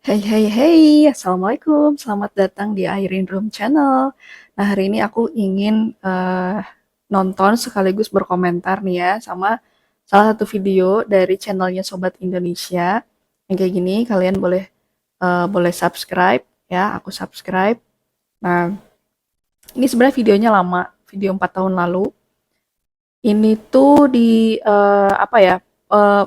Hey hey hey, Assalamualaikum, selamat datang di Airin Room Channel. Nah hari ini aku ingin nonton sekaligus berkomentar nih ya sama salah satu video dari channelnya Sobat Indonesia. Yang kayak gini kalian boleh subscribe ya, aku subscribe. Nah ini sebenarnya videonya lama, video 4 tahun lalu. Ini tuh di apa ya? eh,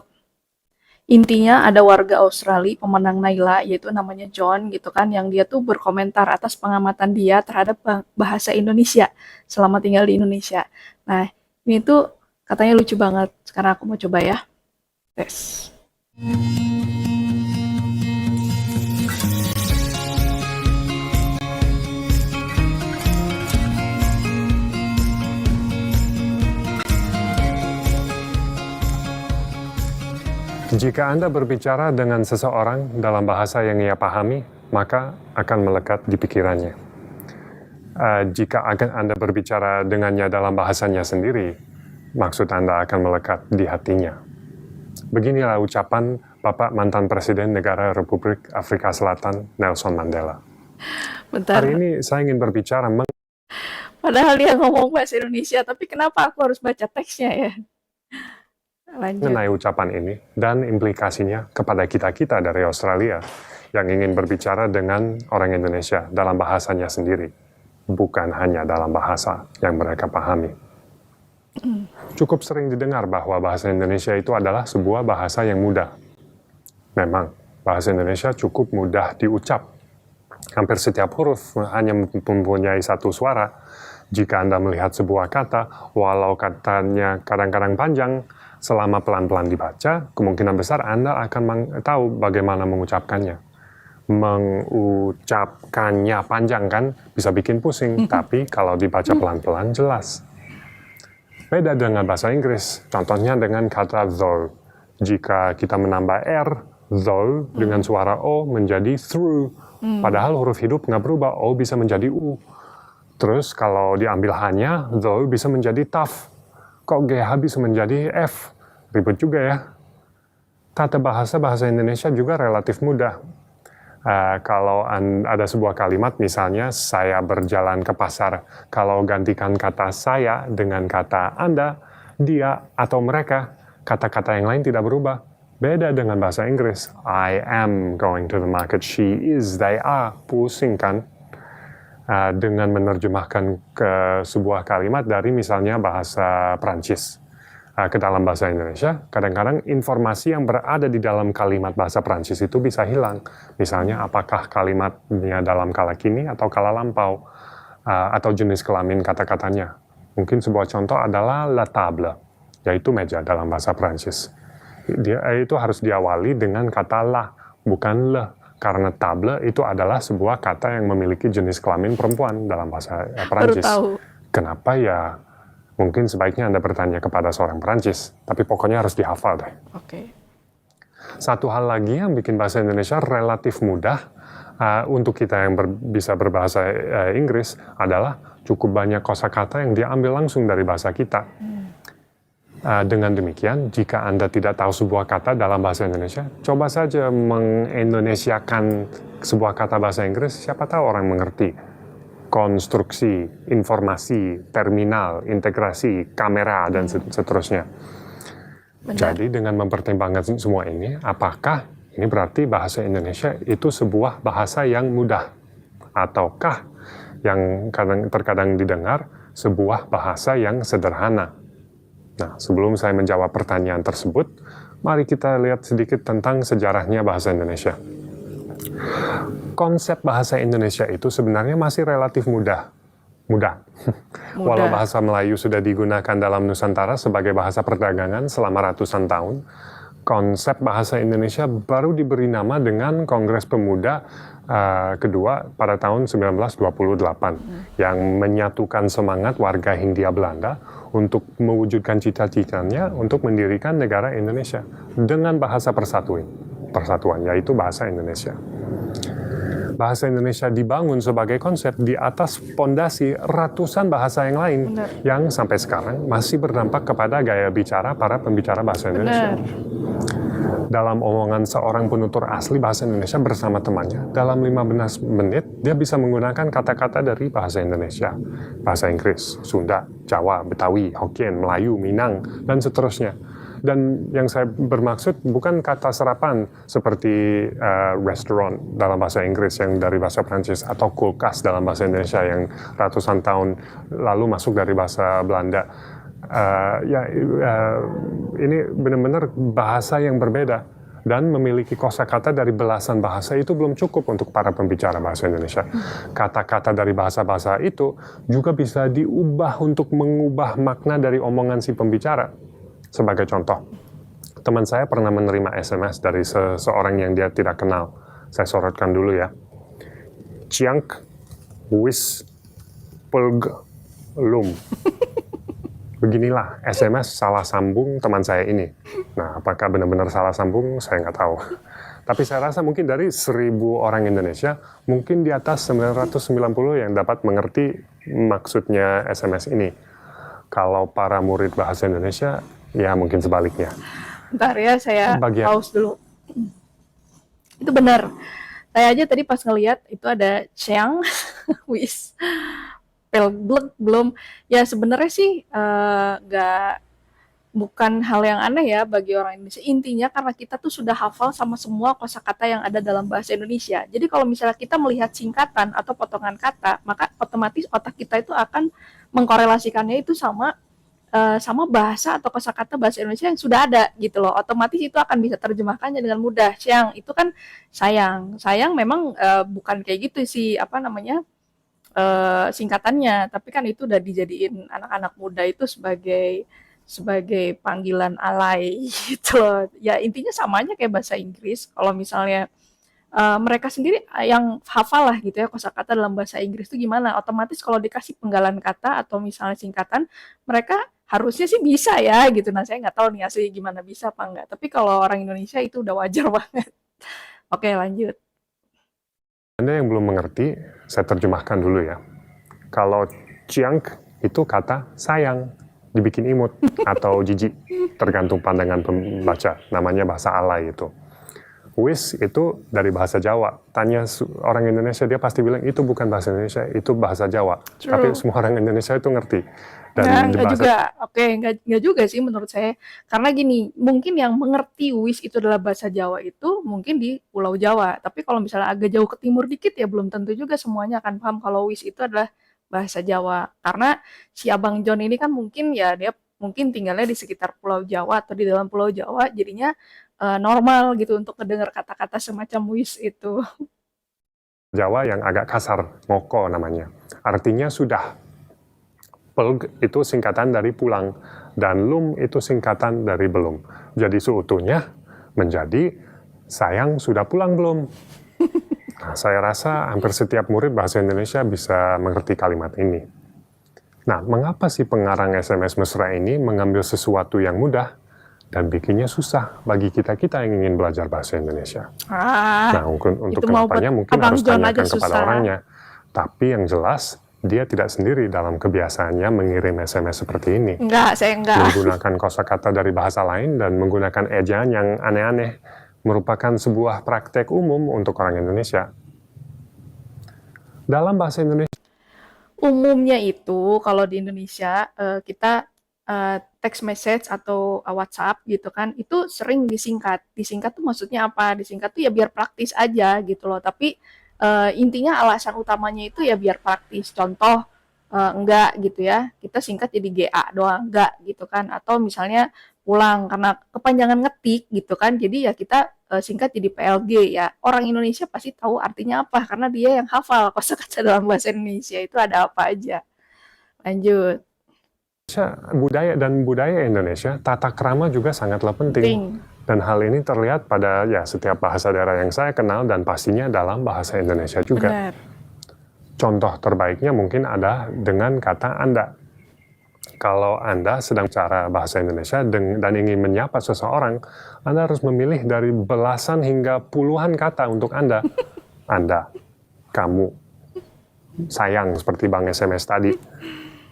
Intinya ada warga Australia, pemenang Naila, yaitu namanya John gitu kan, yang dia tuh berkomentar atas pengamatan dia terhadap bahasa Indonesia selama tinggal di Indonesia. Nah, ini tuh katanya lucu banget. Sekarang aku mau coba ya. Tes. Jika Anda berbicara dengan seseorang dalam bahasa yang ia pahami, maka akan melekat di pikirannya. Jika Anda berbicara dengannya dalam bahasanya sendiri, maksud Anda akan melekat di hatinya. Beginilah ucapan Bapak mantan Presiden Negara Republik Afrika Selatan, Nelson Mandela. Hari Bentar. ini saya ingin berbicara Padahal dia ngomong bahasa Indonesia, tapi kenapa aku harus baca teksnya ya? Lanjut. mengenai ucapan ini dan implikasinya kepada kita-kita dari Australia yang ingin berbicara dengan orang Indonesia dalam bahasanya sendiri, bukan hanya dalam bahasa yang mereka pahami. Cukup sering didengar bahwa bahasa Indonesia itu adalah sebuah bahasa yang mudah. Memang, bahasa Indonesia cukup mudah diucap. Hampir setiap huruf hanya mempunyai satu suara. Jika Anda melihat sebuah kata, walau katanya kadang-kadang panjang, selama pelan-pelan dibaca, kemungkinan besar Anda akan tahu bagaimana mengucapkannya. Mengucapkannya panjang kan, bisa bikin pusing, tapi kalau dibaca pelan-pelan jelas. Beda dengan bahasa Inggris, contohnya dengan kata though. Jika kita menambah R, though, dengan suara O menjadi through. Padahal huruf hidup nggak berubah, O bisa menjadi U. Terus kalau diambil hanya, though bisa menjadi tough. Kok GH bisa menjadi F? Ribet juga ya. Tata bahasa Indonesia juga relatif mudah. Kalau ada sebuah kalimat, misalnya saya berjalan ke pasar, kalau gantikan kata saya dengan kata Anda, dia, atau mereka, kata-kata yang lain tidak berubah. Beda dengan bahasa Inggris. I am going to the market, she is, they are. Pusing kan? Dengan menerjemahkan ke sebuah kalimat dari misalnya bahasa Prancis ke dalam bahasa Indonesia, kadang-kadang informasi yang berada di dalam kalimat bahasa Prancis itu bisa hilang. Misalnya, apakah kalimatnya dalam kala kini atau kala lampau, atau jenis kelamin kata-katanya. Mungkin sebuah contoh adalah la table, yaitu meja dalam bahasa Prancis. Itu harus diawali dengan kata la, bukan le. Karena table itu adalah sebuah kata yang memiliki jenis kelamin perempuan dalam bahasa Prancis. Baru tahu. Kenapa ya? Mungkin sebaiknya Anda bertanya kepada seorang Prancis, tapi pokoknya harus dihafal deh. Oke. Satu hal lagi yang bikin bahasa Indonesia relatif mudah untuk kita yang bisa berbahasa Inggris adalah cukup banyak kosakata yang diambil langsung dari bahasa kita. Dengan demikian, jika Anda tidak tahu sebuah kata dalam bahasa Indonesia, coba saja mengindonesiakan sebuah kata bahasa Inggris, siapa tahu orang mengerti. Konstruksi, informasi, terminal, integrasi, kamera, dan seterusnya. Benar. Jadi dengan mempertimbangkan semua ini, apakah ini berarti bahasa Indonesia itu sebuah bahasa yang mudah? Ataukah yang terkadang didengar sebuah bahasa yang sederhana? Nah, sebelum saya menjawab pertanyaan tersebut, mari kita lihat sedikit tentang sejarahnya bahasa Indonesia. Konsep bahasa Indonesia itu sebenarnya masih relatif mudah. Walau bahasa Melayu sudah digunakan dalam Nusantara sebagai bahasa perdagangan selama ratusan tahun, konsep bahasa Indonesia baru diberi nama dengan Kongres Pemuda kedua pada tahun 1928 yang menyatukan semangat warga Hindia Belanda untuk mewujudkan cita-citanya untuk mendirikan negara Indonesia dengan bahasa persatuan, yaitu bahasa Indonesia. Bahasa Indonesia dibangun sebagai konsep di atas fondasi ratusan bahasa yang lain. Benar. Yang sampai sekarang masih berdampak kepada gaya bicara para pembicara bahasa Indonesia. Benar. dalam omongan seorang penutur asli bahasa Indonesia bersama temannya, dalam 15 menit dia bisa menggunakan kata-kata dari bahasa Indonesia, bahasa Inggris, Sunda, Jawa, Betawi, Hokkien, Melayu, Minang, dan seterusnya. Dan yang saya bermaksud bukan kata serapan seperti restaurant dalam bahasa Inggris yang dari bahasa Prancis, atau kulkas dalam bahasa Indonesia yang ratusan tahun lalu masuk dari bahasa Belanda. Ini benar-benar bahasa yang berbeda dan memiliki kosakata dari belasan bahasa itu belum cukup untuk para pembicara bahasa Indonesia. Kata-kata dari bahasa-bahasa itu juga bisa diubah untuk mengubah makna dari omongan si pembicara. Sebagai contoh, teman saya pernah menerima SMS dari seseorang yang dia tidak kenal. Saya sorotkan dulu ya. Ciank wis pelg lum. Beginilah SMS salah sambung teman saya ini. Nah, apakah benar-benar salah sambung, saya nggak tahu. Tapi saya rasa mungkin dari 1.000 orang Indonesia, mungkin di atas 990 yang dapat mengerti maksudnya SMS ini. Kalau para murid bahasa Indonesia, ya mungkin sebaliknya. Bentar ya, saya pause dulu. Itu benar. Saya aja tadi pas ngeliat, itu ada Chiang wis belum. Ya sebenarnya sih bukan hal yang aneh ya bagi orang Indonesia. Intinya karena kita tuh sudah hafal sama semua kosakata yang ada dalam bahasa Indonesia. Jadi kalau misalnya kita melihat singkatan atau potongan kata, maka otomatis otak kita itu akan mengkorelasikannya itu sama bahasa atau kosakata bahasa Indonesia yang sudah ada gitu loh. Otomatis itu akan bisa terjemahkannya dengan mudah. Siang itu kan sayang memang bukan kayak gitu sih singkatannya, tapi kan itu udah dijadiin anak-anak muda itu sebagai panggilan alay gitu loh. Ya intinya sama aja kayak bahasa Inggris. Kalau misalnya mereka sendiri yang hafal lah gitu ya kosakata dalam bahasa Inggris itu gimana, otomatis kalau dikasih penggalan kata atau misalnya singkatan, mereka harusnya sih bisa ya gitu. Nah saya nggak tahu nih asli gimana bisa apa enggak, tapi kalau orang Indonesia itu udah wajar banget. Oke lanjut. Anda yang belum mengerti, saya terjemahkan dulu ya. Kalau ciank itu kata sayang, dibikin imut atau jijik, tergantung pandangan pembaca. Namanya bahasa alay itu. Wis itu dari bahasa Jawa. Tanya orang Indonesia, dia pasti bilang itu bukan bahasa Indonesia, itu bahasa Jawa. True. Tapi semua orang Indonesia itu ngerti. Dan enggak juga, enggak juga sih menurut saya. Karena gini, mungkin yang mengerti wis itu adalah bahasa Jawa itu mungkin di Pulau Jawa. Tapi kalau misalnya agak jauh ke timur dikit ya belum tentu juga semuanya akan paham kalau wis itu adalah bahasa Jawa. Karena si Abang John ini kan mungkin ya dia mungkin tinggalnya di sekitar Pulau Jawa atau di dalam Pulau Jawa, jadinya normal gitu untuk mendengar kata-kata semacam wis itu. Jawa yang agak kasar, ngoko namanya. Artinya sudah. Pelg itu singkatan dari pulang, dan lum itu singkatan dari belum. Jadi seutuhnya menjadi sayang sudah pulang belum. Nah, saya rasa hampir setiap murid bahasa Indonesia bisa mengerti kalimat ini. Nah, mengapa si pengarang SMS mesra ini mengambil sesuatu yang mudah dan bikinnya susah bagi kita-kita yang ingin belajar bahasa Indonesia? Nah, untuk kedepannya mungkin harus tanyakan kepada orangnya. Tapi yang jelas, dia tidak sendiri dalam kebiasaannya mengirim SMS seperti ini. Saya enggak. Menggunakan kosakata dari bahasa lain dan menggunakan ejaan yang aneh-aneh merupakan sebuah praktek umum untuk orang Indonesia. Dalam bahasa Indonesia, umumnya itu kalau di Indonesia kita text message atau WhatsApp gitu kan, itu sering disingkat. Disingkat tuh maksudnya apa? Disingkat tuh ya biar praktis aja gitu loh. Tapi intinya alasan utamanya itu ya biar praktis. Contoh enggak gitu ya, kita singkat jadi GA doang, enggak gitu kan. Atau misalnya pulang karena kepanjangan ngetik gitu kan, jadi ya kita singkat jadi PLG ya. Orang Indonesia pasti tahu artinya apa karena dia yang hafal kosakata dalam bahasa Indonesia itu ada apa aja. Lanjut. Budaya Indonesia, tata krama juga sangatlah penting. Dan hal ini terlihat pada ya setiap bahasa daerah yang saya kenal dan pastinya dalam bahasa Indonesia juga. Benar. Contoh terbaiknya mungkin ada dengan kata Anda. Kalau Anda sedang bicara bahasa Indonesia dan ingin menyapa seseorang, Anda harus memilih dari belasan hingga puluhan kata untuk Anda. Anda, kamu, sayang seperti Bang SMS tadi,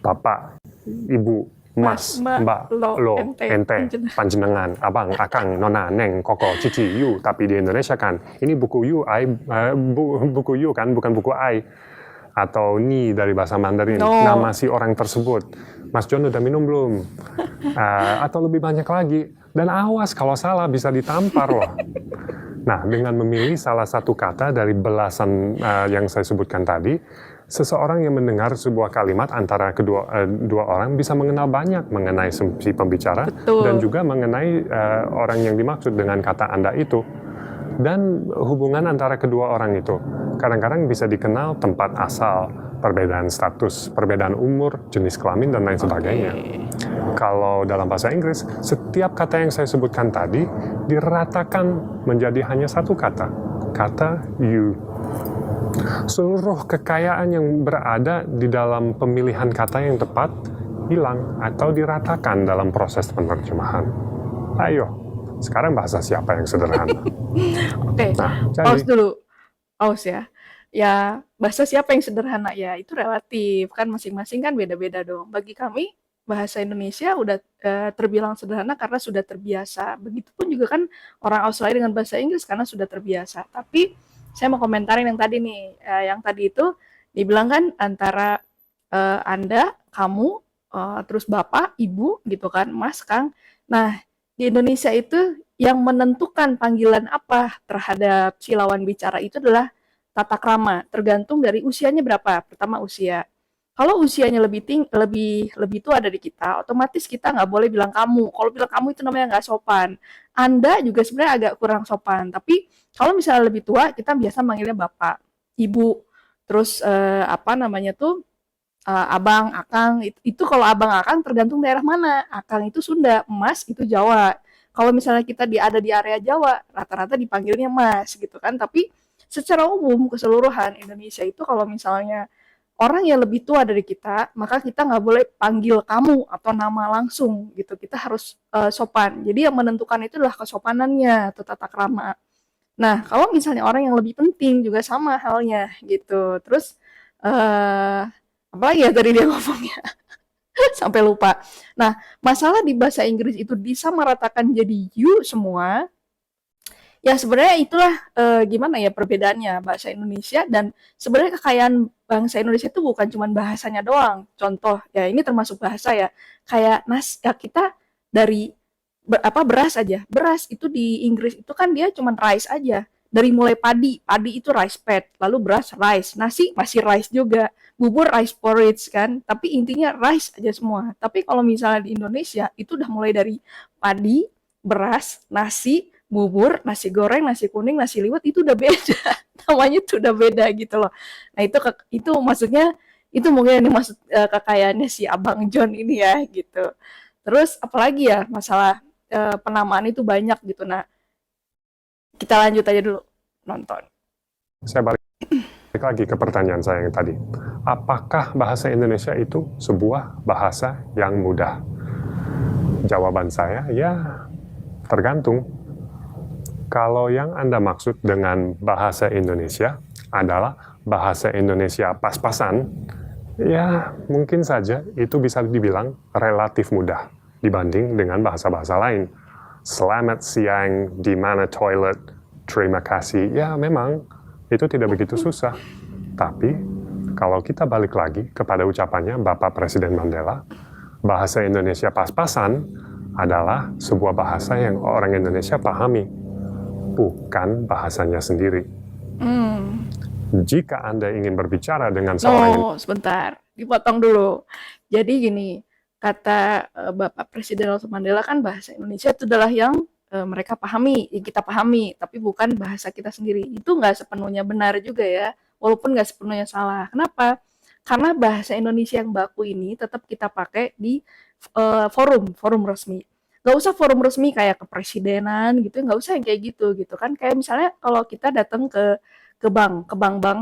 Bapak, Ibu, Mas, Mbak, Mbak, lo, Lo, ente, Ente, panjenengan. Panjenengan, Abang, Akang, Nona, Neng, Koko, Cici, You. Tapi di Indonesia kan, ini buku You, buku You kan, bukan buku I. Atau Ni dari bahasa Mandarin, nama No. si orang tersebut. Mas John udah minum belum? Atau lebih banyak lagi. Dan awas, kalau salah bisa ditampar loh. Nah, dengan memilih salah satu kata dari belasan yang saya sebutkan tadi, seseorang yang mendengar sebuah kalimat antara dua orang bisa mengenal banyak mengenai si pembicara dan Betul. juga mengenai orang yang dimaksud dengan kata Anda itu. Dan hubungan antara kedua orang itu kadang-kadang bisa dikenal tempat asal, perbedaan status, perbedaan umur, jenis kelamin, dan lain sebagainya. Kalau dalam bahasa Inggris, setiap kata yang saya sebutkan tadi diratakan menjadi hanya satu kata you. Seluruh kekayaan yang berada di dalam pemilihan kata yang tepat hilang atau diratakan dalam proses penerjemahan. Ayo, sekarang bahasa siapa yang sederhana? Oke, Nah, pause jadi dulu. Pause ya. Ya, bahasa siapa yang sederhana ya? Itu relatif. Kan masing-masing kan beda-beda dong. Bagi kami, bahasa Indonesia udah terbilang sederhana karena sudah terbiasa. Begitupun juga kan orang Australia dengan bahasa Inggris karena sudah terbiasa. Tapi saya mau komentarin yang tadi nih. Yang tadi itu dibilang kan antara Anda, kamu, terus Bapak, Ibu gitu kan, Mas, Kang. Nah, di Indonesia itu yang menentukan panggilan apa terhadap si lawan bicara itu adalah tata krama, tergantung dari usianya berapa. Pertama usia. Kalau usianya lebih tua dari kita, otomatis kita nggak boleh bilang kamu. Kalau bilang kamu itu namanya nggak sopan. Anda juga sebenarnya agak kurang sopan. Tapi kalau misalnya lebih tua, kita biasa manggilnya bapak, ibu, terus apa namanya tuh abang, akang. Itu kalau abang akang tergantung daerah mana. Akang itu Sunda, emas itu Jawa. Kalau misalnya kita ada di area Jawa, rata-rata dipanggilnya mas gitu kan. Tapi secara umum keseluruhan Indonesia itu kalau misalnya orang yang lebih tua dari kita, maka kita nggak boleh panggil kamu atau nama langsung gitu. Kita harus sopan. Jadi yang menentukan itu adalah kesopanannya atau tata krama. Nah, kalau misalnya orang yang lebih penting juga sama halnya gitu. Terus apa lagi ya tadi dia ngomongnya sampai lupa. Nah, masalah di bahasa Inggris itu disamaratakan jadi you semua. Ya sebenarnya itulah gimana ya perbedaannya bahasa Indonesia dan sebenarnya kekayaan bangsa Indonesia itu bukan cuma bahasanya doang. Contoh ya ini termasuk bahasa ya. Kayak ya kita dari beras aja. Beras itu di Inggris itu kan dia cuma rice aja. Dari mulai padi, padi itu rice pad, lalu beras rice, nasi masih rice juga, bubur rice porridge kan. Tapi intinya rice aja semua. Tapi kalau misalnya di Indonesia itu udah mulai dari padi, beras, nasi, bubur, nasi goreng, nasi kuning, nasi liwet itu udah beda. Namanya tuh udah beda gitu loh. Nah, itu maksudnya itu mungkin yang dimaksud kekayaannya si Abang John ini ya gitu. Terus apalagi ya masalah penamaan itu banyak gitu. Nah, kita lanjut aja dulu nonton. saya balik lagi ke pertanyaan saya yang tadi. Apakah bahasa Indonesia itu sebuah bahasa yang mudah? Jawaban saya, ya tergantung. Kalau yang Anda maksud dengan bahasa Indonesia adalah bahasa Indonesia pas-pasan, ya mungkin saja itu bisa dibilang relatif mudah dibanding dengan bahasa-bahasa lain. Selamat siang, di mana toilet, terima kasih. Ya memang itu tidak begitu susah. Tapi kalau kita balik lagi kepada ucapannya Bapak Presiden Mandela, bahasa Indonesia pas-pasan adalah sebuah bahasa yang orang Indonesia pahami, bukan bahasanya sendiri. Jika Anda ingin berbicara dengan seorang sebentar, dipotong dulu. Jadi gini, kata Bapak Presiden Nelson Mandela kan bahasa Indonesia itu adalah yang mereka pahami, yang kita pahami, tapi bukan bahasa kita sendiri. Itu nggak sepenuhnya benar juga ya, walaupun nggak sepenuhnya salah. Kenapa? Karena bahasa Indonesia yang baku ini tetap kita pakai di forum resmi. Nggak usah forum resmi kayak kepresidenan gitu, nggak usah yang kayak gitu kan. Kayak misalnya kalau kita datang ke bank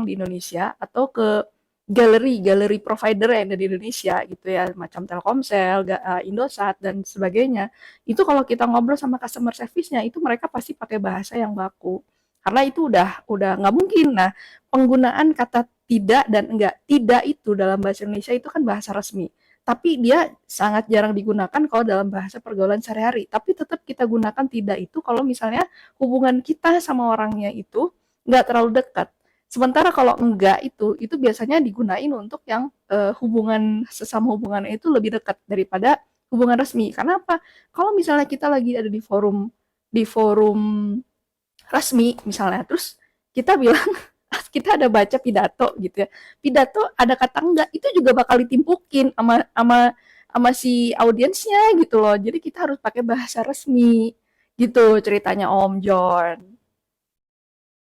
di Indonesia atau ke galeri provider yang ada di Indonesia gitu ya, macam Telkomsel, Indosat dan sebagainya. Itu kalau kita ngobrol sama customer service-nya itu mereka pasti pakai bahasa yang baku. Karena itu udah nggak mungkin. Nah, penggunaan kata tidak dan enggak, tidak itu dalam bahasa Indonesia itu kan bahasa resmi. tapi dia sangat jarang digunakan kalau dalam bahasa pergaulan sehari-hari. Tapi tetap kita gunakan tidak itu kalau misalnya hubungan kita sama orangnya itu nggak terlalu dekat. Sementara kalau enggak itu biasanya digunain untuk yang hubungan sesama hubungannya itu lebih dekat daripada hubungan resmi. Karena apa? Kalau misalnya kita lagi ada di forum resmi misalnya, terus kita bilang kita ada baca pidato gitu ya. Pidato ada kata enggak, itu juga bakal ditimpukin sama si audiensnya gitu loh. Jadi kita harus pakai bahasa resmi gitu ceritanya Om John.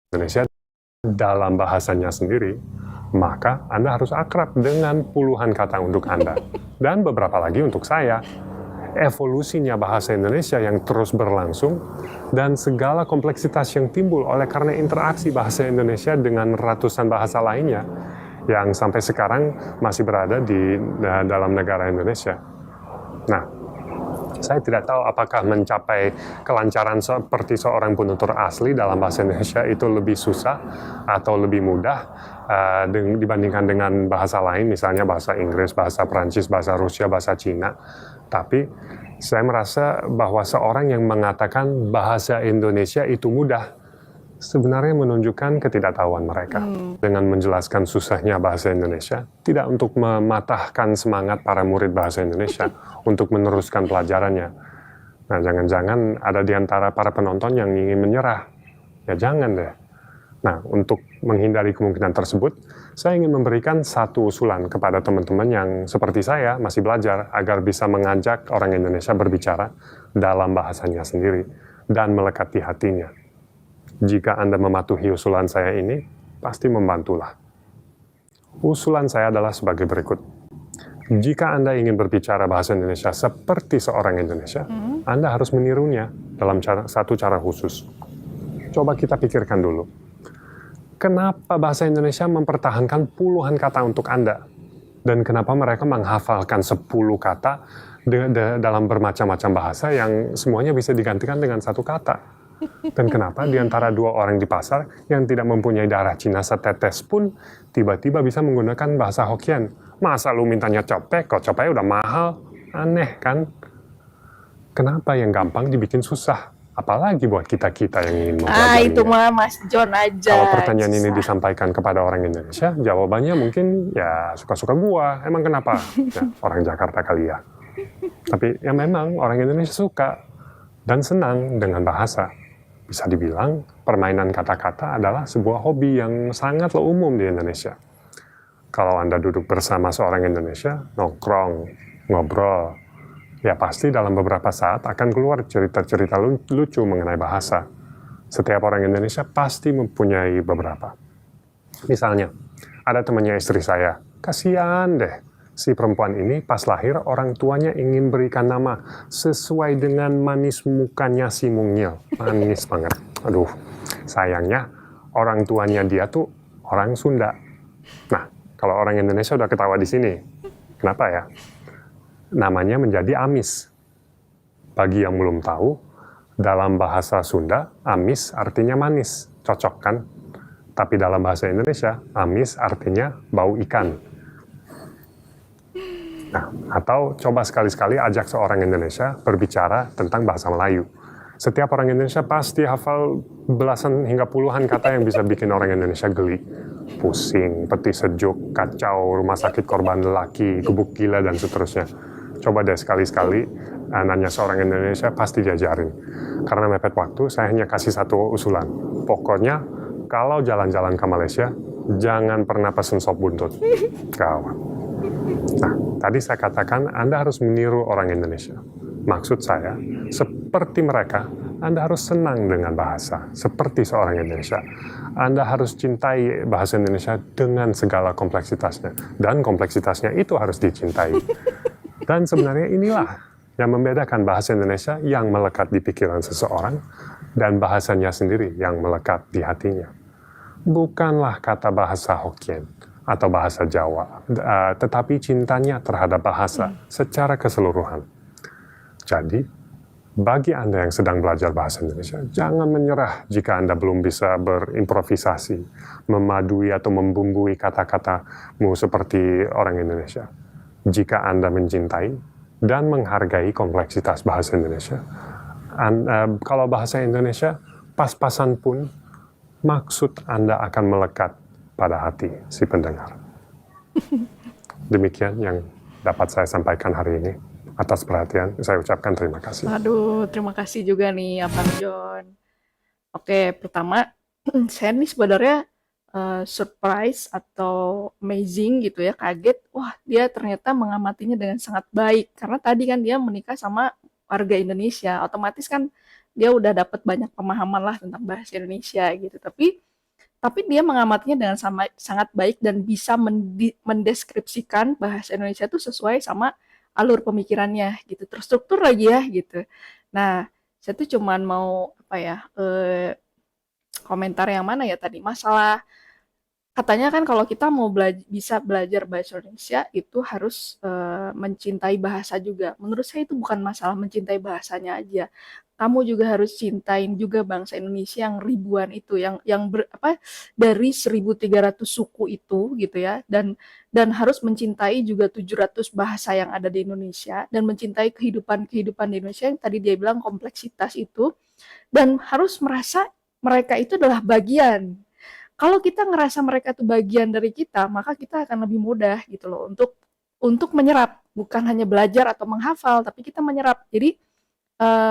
Indonesia dalam bahasanya sendiri, maka Anda harus akrab dengan puluhan kata untuk Anda. Dan beberapa lagi untuk saya. Evolusinya bahasa Indonesia yang terus berlangsung dan segala kompleksitas yang timbul oleh karena interaksi bahasa Indonesia dengan ratusan bahasa lainnya yang sampai sekarang masih berada di dalam negara Indonesia. Nah, saya tidak tahu apakah mencapai kelancaran seperti seorang penutur asli dalam bahasa Indonesia itu lebih susah atau lebih mudah dibandingkan dengan bahasa lain, misalnya bahasa Inggris, bahasa Prancis, bahasa Rusia, bahasa Cina. Tapi saya merasa bahwa seorang yang mengatakan bahasa Indonesia itu mudah, sebenarnya menunjukkan ketidaktahuan mereka. Dengan menjelaskan susahnya bahasa Indonesia, tidak untuk mematahkan semangat para murid bahasa Indonesia untuk meneruskan pelajarannya. Nah, jangan-jangan ada di antara para penonton yang ingin menyerah. Ya jangan deh. Nah, untuk menghindari kemungkinan tersebut, saya ingin memberikan satu usulan kepada teman-teman yang seperti saya masih belajar agar bisa mengajak orang Indonesia berbicara dalam bahasanya sendiri dan melekat di hatinya. Jika Anda mematuhi usulan saya ini, pasti membantulah. Usulan saya adalah sebagai berikut. Jika Anda ingin berbicara bahasa Indonesia seperti seorang Indonesia, Anda harus menirunya dalam satu cara khusus. Coba kita pikirkan dulu. Kenapa bahasa Indonesia mempertahankan puluhan kata untuk Anda? Dan kenapa mereka menghafalkan 10 kata dalam bermacam-macam bahasa yang semuanya bisa digantikan dengan satu kata? Dan kenapa di antara dua orang di pasar yang tidak mempunyai darah Cina setetes pun tiba-tiba bisa menggunakan bahasa Hokkien? Masa lu mintanya copek, kok copeknya udah mahal? Aneh kan? Kenapa yang gampang dibikin susah? Apalagi buat kita-kita yang ingin mempelajarinya. Itu mah Mas John aja. Kalau pertanyaan ini disampaikan kepada orang Indonesia, jawabannya mungkin ya suka-suka gua. Emang kenapa? Ya, orang Jakarta kali ya. Tapi ya memang orang Indonesia suka dan senang dengan bahasa. Bisa dibilang permainan kata-kata adalah sebuah hobi yang sangatlah umum di Indonesia. Kalau Anda duduk bersama seorang Indonesia, nongkrong, ngobrol, ya pasti dalam beberapa saat akan keluar cerita-cerita lucu mengenai bahasa. Setiap orang Indonesia pasti mempunyai beberapa. Misalnya, ada temannya istri saya, kasihan deh, si perempuan ini pas lahir orang tuanya ingin berikan nama sesuai dengan manis mukanya si mungil. Manis banget. Aduh, sayangnya orang tuanya dia tuh orang Sunda. Nah, kalau orang Indonesia udah ketawa di sini, kenapa ya? Namanya menjadi Amis. Bagi yang belum tahu, dalam bahasa Sunda, Amis artinya manis, cocok kan? Tapi dalam bahasa Indonesia, Amis artinya bau ikan. Nah, atau coba sekali-sekali ajak seorang Indonesia berbicara tentang bahasa Melayu. Setiap orang Indonesia pasti hafal belasan hingga puluhan kata yang bisa bikin orang Indonesia geli. Pusing, peti sejuk, kacau, rumah sakit korban lelaki, gebuk gila, dan seterusnya. Coba deh sekali-sekali nanya seorang Indonesia, pasti diajarin. Karena mepet waktu, saya hanya kasih satu usulan. Pokoknya, kalau jalan-jalan ke Malaysia, jangan pernah pesen sop buntut. Gawat. Nah, tadi saya katakan Anda harus meniru orang Indonesia. Maksud saya, seperti mereka, Anda harus senang dengan bahasa, seperti seorang Indonesia. Anda harus cintai bahasa Indonesia dengan segala kompleksitasnya. Dan kompleksitasnya itu harus dicintai. Dan sebenarnya inilah yang membedakan bahasa Indonesia yang melekat di pikiran seseorang dan bahasanya sendiri yang melekat di hatinya. Bukanlah kata bahasa Hokkien atau bahasa Jawa, tetapi cintanya terhadap bahasa secara keseluruhan. Jadi, bagi Anda yang sedang belajar bahasa Indonesia, jangan menyerah jika Anda belum bisa berimprovisasi, memadui atau membumbui kata-katamu seperti orang Indonesia. Jika Anda mencintai dan menghargai kompleksitas bahasa Indonesia, kalau bahasa Indonesia pas-pasan pun, maksud Anda akan melekat pada hati si pendengar. Demikian yang dapat saya sampaikan hari ini. Atas perhatian, saya ucapkan terima kasih. Aduh, terima kasih juga nih Abang John. Oke, pertama saya nih sebenarnya surprise atau amazing gitu ya, kaget. Wah, dia ternyata mengamatinya dengan sangat baik. Karena tadi kan dia menikah sama warga Indonesia, otomatis kan dia udah dapat banyak pemahaman lah tentang bahasa Indonesia gitu. Tapi dia mengamatinya dengan sangat baik dan bisa mendeskripsikan bahasa Indonesia itu sesuai sama alur pemikirannya gitu, terstruktur lagi ya gitu. Nah, saya tuh cuman mau apa ya, komentar yang mana ya tadi, masalah katanya kan kalau kita mau bisa belajar bahasa Indonesia itu harus mencintai bahasa juga. Menurut saya itu bukan masalah mencintai bahasanya aja. Kamu juga harus cintain juga bangsa Indonesia yang ribuan itu, dari 1.300 suku itu gitu ya, dan harus mencintai juga 700 bahasa yang ada di Indonesia dan mencintai kehidupan di Indonesia yang tadi dia bilang kompleksitas itu, dan harus merasa mereka itu adalah bagian. Kalau kita ngerasa mereka itu bagian dari kita, maka kita akan lebih mudah gitu loh untuk menyerap, bukan hanya belajar atau menghafal, tapi kita menyerap. Jadi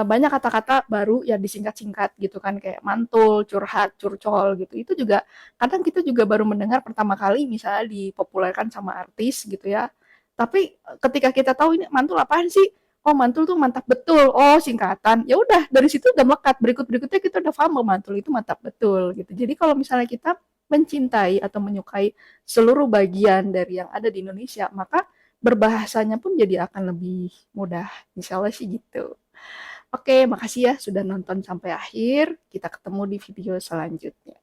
banyak kata-kata baru yang disingkat-singkat gitu kan, kayak mantul, curhat, curcol gitu. Itu juga kadang kita juga baru mendengar pertama kali misalnya dipopulerkan sama artis gitu ya. Tapi ketika kita tahu ini mantul apaan sih? Oh, mantul tuh mantap betul. Oh, singkatan. Ya udah, dari situ udah melekat. Berikut-berikutnya kita udah paham bahwa mantul itu mantap betul gitu. Jadi kalau misalnya kita mencintai atau menyukai seluruh bagian dari yang ada di Indonesia, maka berbahasanya pun jadi akan lebih mudah. Misalnya sih gitu. Oke, makasih ya sudah nonton sampai akhir. Kita ketemu di video selanjutnya.